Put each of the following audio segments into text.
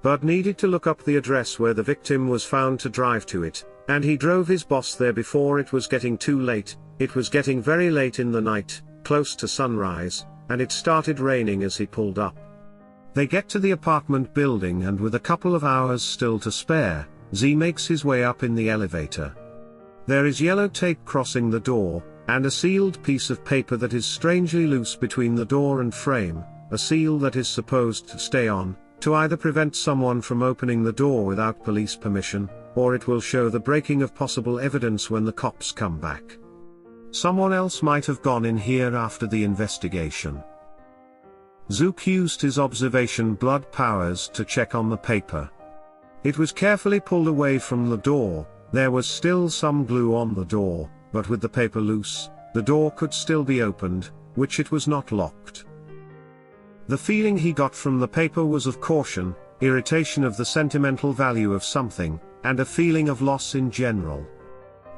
but needed to look up the address where the victim was found to drive to it, and he drove his boss there before it was getting too late. It was getting very late in the night, close to sunrise, and it started raining as he pulled up. They get to the apartment building, and with a couple of hours still to spare, Z makes his way up in the elevator. There is yellow tape crossing the door, and a sealed piece of paper that is strangely loose between the door and frame, a seal that is supposed to stay on, to either prevent someone from opening the door without police permission, or it will show the breaking of possible evidence when the cops come back. Someone else might have gone in here after the investigation. Zook used his observation blood powers to check on the paper. It was carefully pulled away from the door. There was still some glue on the door, but with the paper loose, the door could still be opened, which it was not locked. The feeling he got from the paper was of caution, irritation of the sentimental value of something, and a feeling of loss in general.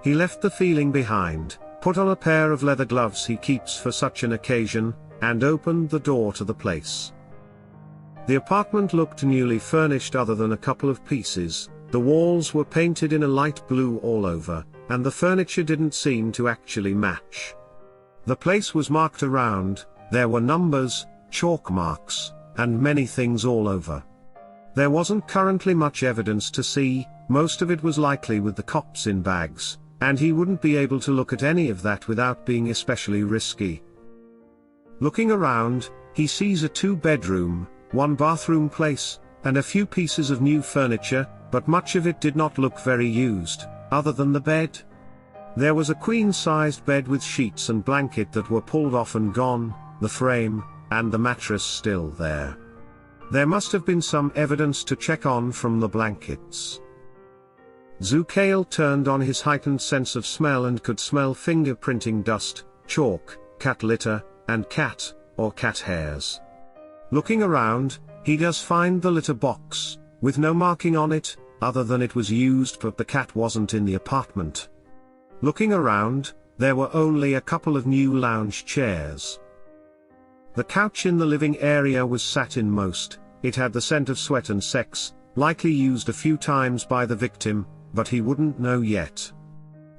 He left the feeling behind, put on a pair of leather gloves he keeps for such an occasion, and opened the door to the place. The apartment looked newly furnished other than a couple of pieces. The walls were painted in a light blue all over, and the furniture didn't seem to actually match. The place was marked around, there were numbers, chalk marks, and many things all over. There wasn't currently much evidence to see, most of it was likely with the cops in bags, and he wouldn't be able to look at any of that without being especially risky. Looking around, he sees a 2-bedroom, 1-bathroom place, and a few pieces of new furniture, but much of it did not look very used, other than the bed. There was a queen-sized bed with sheets and blanket that were pulled off and gone, the frame, and the mattress still there. There must have been some evidence to check on from the blankets. Zukail turned on his heightened sense of smell and could smell fingerprinting dust, chalk, cat litter, and cat, or cat hairs. Looking around, he does find the litter box, with no marking on it, other than it was used but the cat wasn't in the apartment. Looking around, there were only a couple of new lounge chairs. The couch in the living area was satin most, it had the scent of sweat and sex, likely used a few times by the victim, but he wouldn't know yet.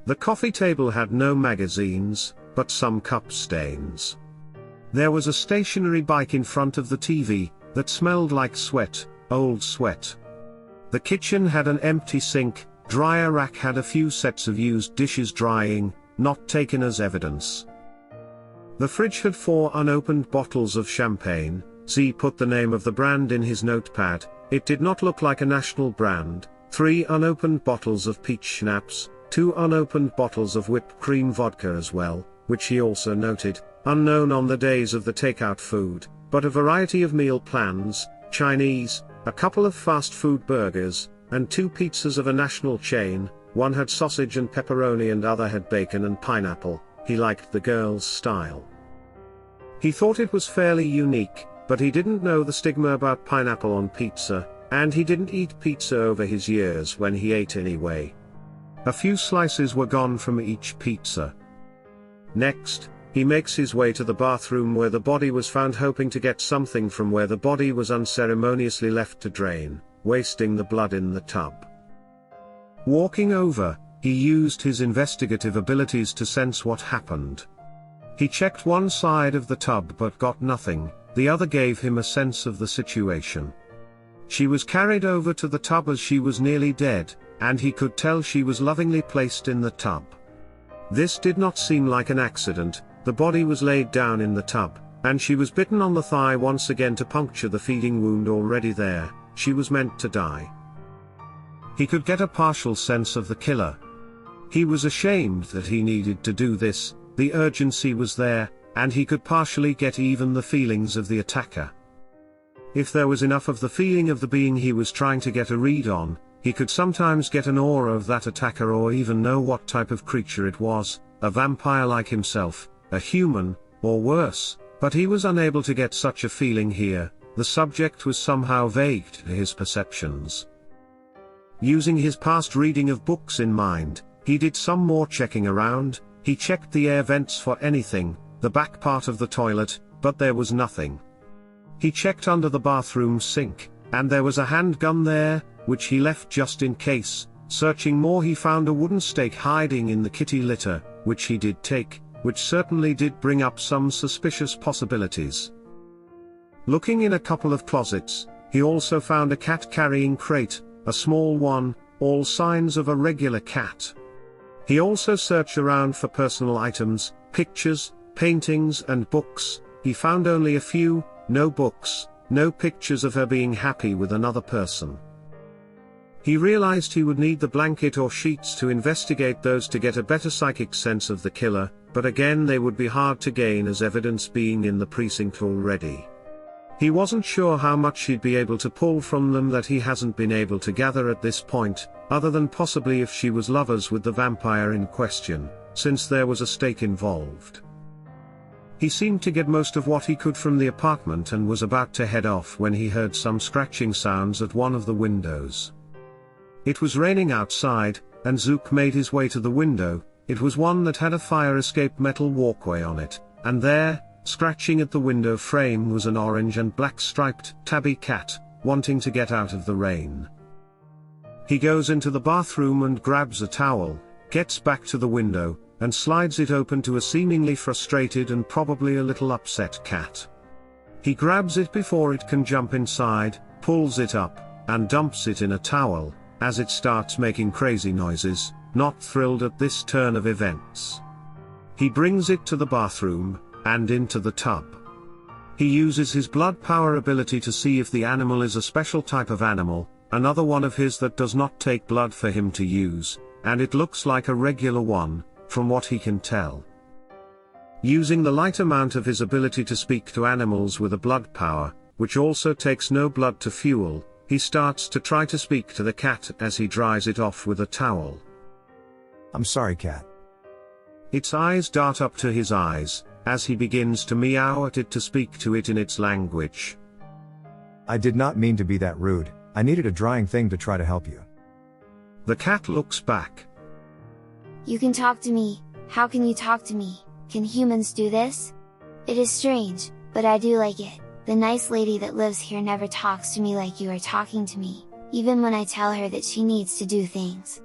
The coffee table had no magazines, but some cup stains. There was a stationary bike in front of the TV, that smelled like sweat, old sweat. The kitchen had an empty sink, dryer rack had a few sets of used dishes drying, not taken as evidence. The fridge had 4 unopened bottles of champagne. Z put the name of the brand in his notepad. It did not look like a national brand. 3 unopened bottles of peach schnapps, 2 unopened bottles of whipped cream vodka as well, which he also noted, unknown on the days of the takeout food, but a variety of meal plans, Chinese, a couple of fast food burgers, and 2 pizzas of a national chain. One had sausage and pepperoni and other had bacon and pineapple. He liked the girl's style. He thought it was fairly unique, but he didn't know the stigma about pineapple on pizza, and he didn't eat pizza over his years when he ate anyway. A few slices were gone from each pizza. Next, he makes his way to the bathroom where the body was found, hoping to get something from where the body was unceremoniously left to drain, wasting the blood in the tub. Walking over, he used his investigative abilities to sense what happened. He checked one side of the tub but got nothing, the other gave him a sense of the situation. She was carried over to the tub as she was nearly dead, and he could tell she was lovingly placed in the tub. This did not seem like an accident. The body was laid down in the tub, and she was bitten on the thigh once again to puncture the feeding wound already there. She was meant to die. He could get a partial sense of the killer. He was ashamed that he needed to do this, the urgency was there, and he could partially get even the feelings of the attacker. If there was enough of the feeling of the being he was trying to get a read on, he could sometimes get an aura of that attacker or even know what type of creature it was, a vampire like himself, a human, or worse, but he was unable to get such a feeling here. The subject was somehow vague to his perceptions. Using his past reading of books in mind, he did some more checking around. He checked the air vents for anything, the back part of the toilet, but there was nothing. He checked under the bathroom sink, and there was a handgun there, which he left just in case. Searching more, he found a wooden stake hiding in the kitty litter, which he did take, which certainly did bring up some suspicious possibilities. Looking in a couple of closets, he also found a cat carrying crate, a small one, all signs of a regular cat. He also searched around for personal items, pictures, paintings and books. He found only a few, no books, no pictures of her being happy with another person. He realized he would need the blanket or sheets to investigate those to get a better psychic sense of the killer, but again they would be hard to gain as evidence being in the precinct already. He wasn't sure how much he'd be able to pull from them that he hasn't been able to gather at this point, other than possibly if she was lovers with the vampire in question, since there was a stake involved. He seemed to get most of what he could from the apartment and was about to head off when he heard some scratching sounds at one of the windows. It was raining outside, and Zook made his way to the window. It was one that had a fire escape metal walkway on it, and there, scratching at the window frame, was an orange and black striped tabby cat, wanting to get out of the rain. He goes into the bathroom and grabs a towel, gets back to the window, and slides it open to a seemingly frustrated and probably a little upset cat. He grabs it before it can jump inside, pulls it up, and dumps it in a towel, as it starts making crazy noises, not thrilled at this turn of events. He brings it to the bathroom, and into the tub. He uses his blood power ability to see if the animal is a special type of animal, another one of his that does not take blood for him to use, and it looks like a regular one, from what he can tell. Using the light amount of his ability to speak to animals with a blood power, which also takes no blood to fuel, he starts to try to speak to the cat as he dries it off with a towel. I'm sorry, cat. Its eyes dart up to his eyes, as he begins to meow at it to speak to it in its language. I did not mean to be that rude. I needed a drying thing to try to help you. The cat looks back. You can talk to me. How can you talk to me? Can humans do this? It is strange, but I do like it. The nice lady that lives here never talks to me like you are talking to me, even when I tell her that she needs to do things.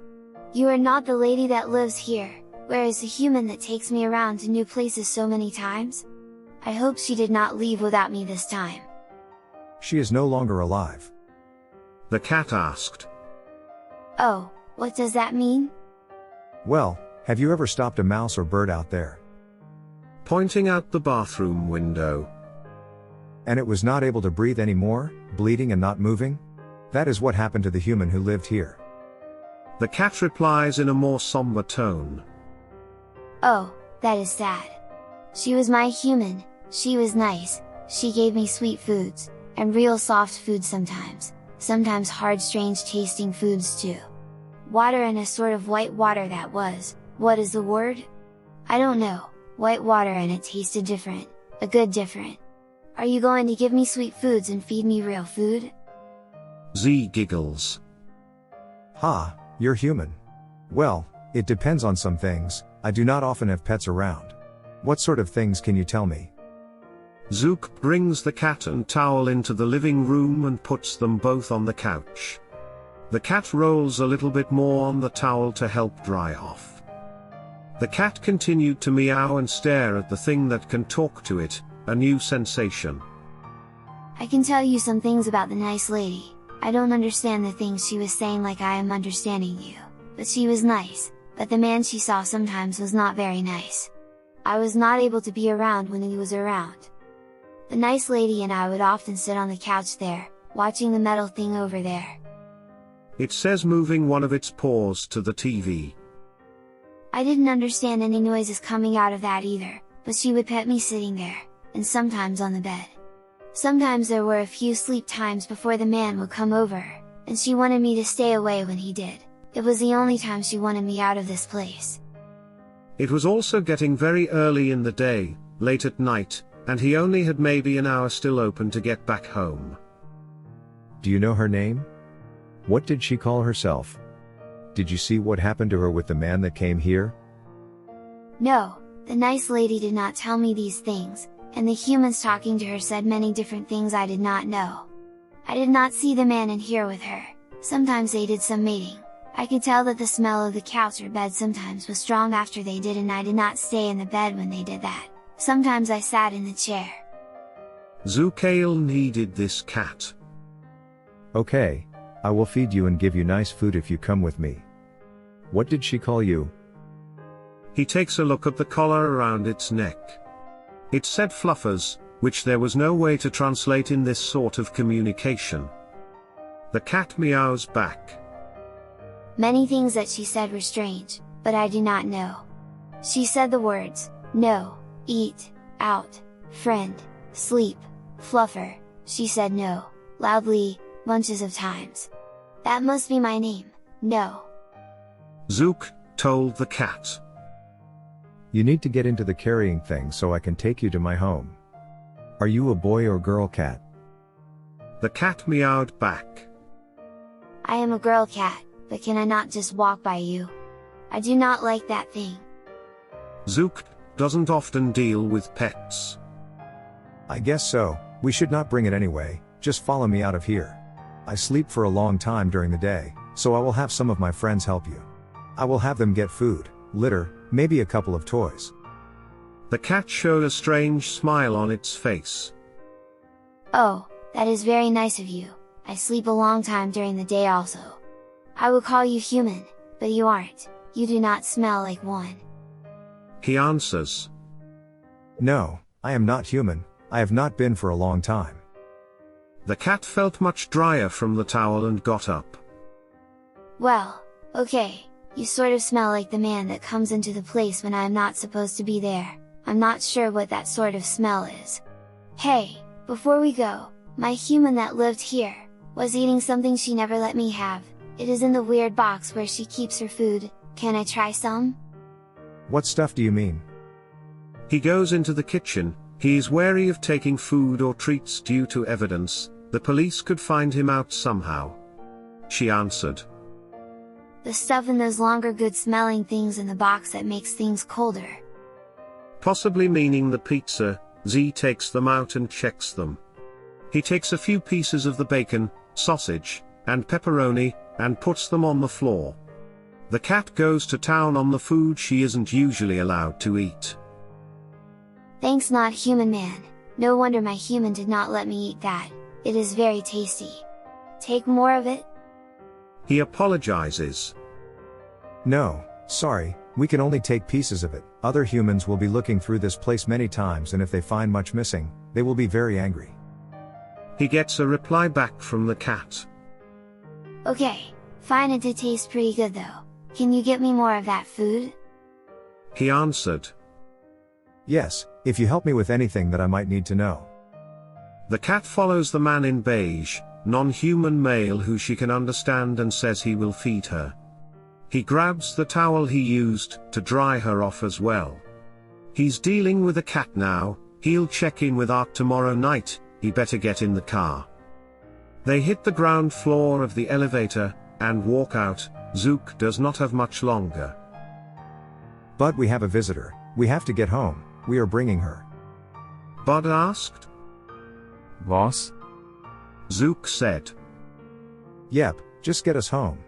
You are not the lady that lives here, where is the human that takes me around to new places so many times? I hope she did not leave without me this time. She is no longer alive. The cat asked. Oh, what does that mean? Well, have you ever stopped a mouse or bird out there? Pointing out the bathroom window. And it was not able to breathe anymore, bleeding and not moving? That is what happened to the human who lived here. The cat replies in a more somber tone. Oh, that is sad. She was my human, she was nice, she gave me sweet foods, and real soft food sometimes hard strange tasting foods too. Water and a sort of white water that was, what is the word? I don't know, white water and it tasted different, a good different. Are you going to give me sweet foods and feed me real food? Z giggles. Ha, you're human. Well, it depends on some things. I do not often have pets around. What sort of things can you tell me? Zook brings the cat and towel into the living room and puts them both on the couch. The cat rolls a little bit more on the towel to help dry off. The cat continued to meow and stare at the thing that can talk to it, a new sensation. I can tell you some things about the nice lady. I don't understand the things she was saying like I am understanding you, but she was nice, but the man she saw sometimes was not very nice. I was not able to be around when he was around. The nice lady and I would often sit on the couch there, watching the metal thing over there. It says, moving one of its paws to the TV. I didn't understand any noises coming out of that either, but she would pet me sitting there, and sometimes on the bed. Sometimes there were a few sleep times before the man would come over, and she wanted me to stay away when he did. It was the only time she wanted me out of this place. It was also getting very early in the day, late at night, and he only had maybe an hour still open to get back home. Do you know her name? What did she call herself? Did you see what happened to her with the man that came here? No, the nice lady did not tell me these things, and the humans talking to her said many different things I did not know. I did not see the man in here with her. Sometimes they did some mating. I could tell that the smell of the couch or bed sometimes was strong after they did, and I did not stay in the bed when they did that. Sometimes I sat in the chair. Zukail needed this cat. Okay, I will feed you and give you nice food if you come with me. What did she call you? He takes a look at the collar around its neck. It said Fluffers, which there was no way to translate in this sort of communication. The cat meows back. Many things that she said were strange, but I do not know. She said the words, no, eat, out, friend, sleep, fluffer. She said no, loudly, bunches of times. That must be my name, no. Zook told the cat. You need to get into the carrying thing so I can take you to my home. Are you a boy or girl cat? The cat meowed back. I am a girl cat, but can I not just walk by you? I do not like that thing. Zook doesn't often deal with pets. I guess so, we should not bring it anyway, just follow me out of here. I sleep for a long time during the day, so I will have some of my friends help you. I will have them get food, litter, maybe a couple of toys. The cat showed a strange smile on its face. Oh, that is very nice of you. I sleep a long time during the day also. I will call you human, but you aren't. You do not smell like one. He answers. No, I am not human, I have not been for a long time. The cat felt much drier from the towel and got up. Well, okay, you sort of smell like the man that comes into the place when I am not supposed to be there. I'm not sure what that sort of smell is. Hey, before we go, my human that lived here, was eating something she never let me have. It is in the weird box where she keeps her food. Can I try some? What stuff do you mean? He goes into the kitchen. He is wary of taking food or treats due to evidence. The police could find him out somehow. She answered. The stuff in those longer good smelling things in the box that makes things colder. Possibly meaning the pizza. Z takes them out and checks them. He takes a few pieces of the bacon, sausage, and pepperoni, and puts them on the floor. The cat goes to town on the food she isn't usually allowed to eat. Thanks, not human man. No wonder my human did not let me eat that. It is very tasty. Take more of it? He apologizes. No, sorry, we can only take pieces of it. Other humans will be looking through this place many times, and if they find much missing, they will be very angry. He gets a reply back from the cat. Okay, fine, it did taste pretty good though. Can you get me more of that food? He answered. Yes, if you help me with anything that I might need to know. The cat follows the man in beige, non-human male who she can understand, and says he will feed her. He grabs the towel he used to dry her off as well. He's dealing with a cat now. He'll check in with Art tomorrow night. He better get in the car. They hit the ground floor of the elevator and walk out. Zook does not have much longer. But we have a visitor. We have to get home. We are bringing her. Bud asked. Boss? Zook said. Yep, just get us home.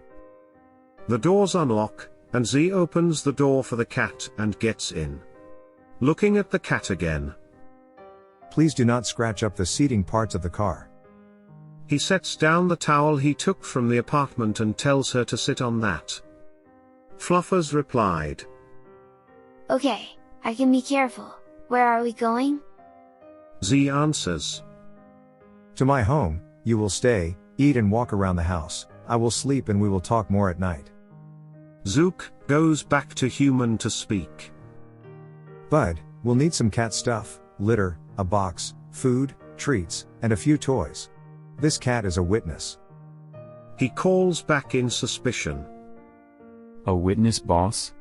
The doors unlock, and Z opens the door for the cat and gets in. Looking at the cat again. Please do not scratch up the seating parts of the car. He sets down the towel he took from the apartment and tells her to sit on that. Fluffers replied. Okay, I can be careful. Where are we going? Z answers. To my home. You will stay, eat and walk around the house. I will sleep and we will talk more at night. Zook goes back to human to speak. Bud, we'll need some cat stuff, litter, a box, food, treats, and a few toys. This cat is a witness. He calls back in suspicion. A witness, boss?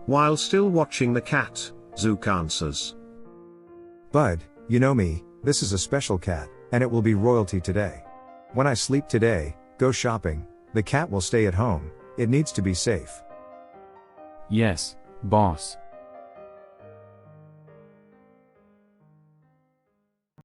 While still watching the cat, Zook answers. Bud, you know me, this is a special cat, and it will be royalty today. When I sleep today, go shopping, the cat will stay at home. It needs to be safe. Yes, boss.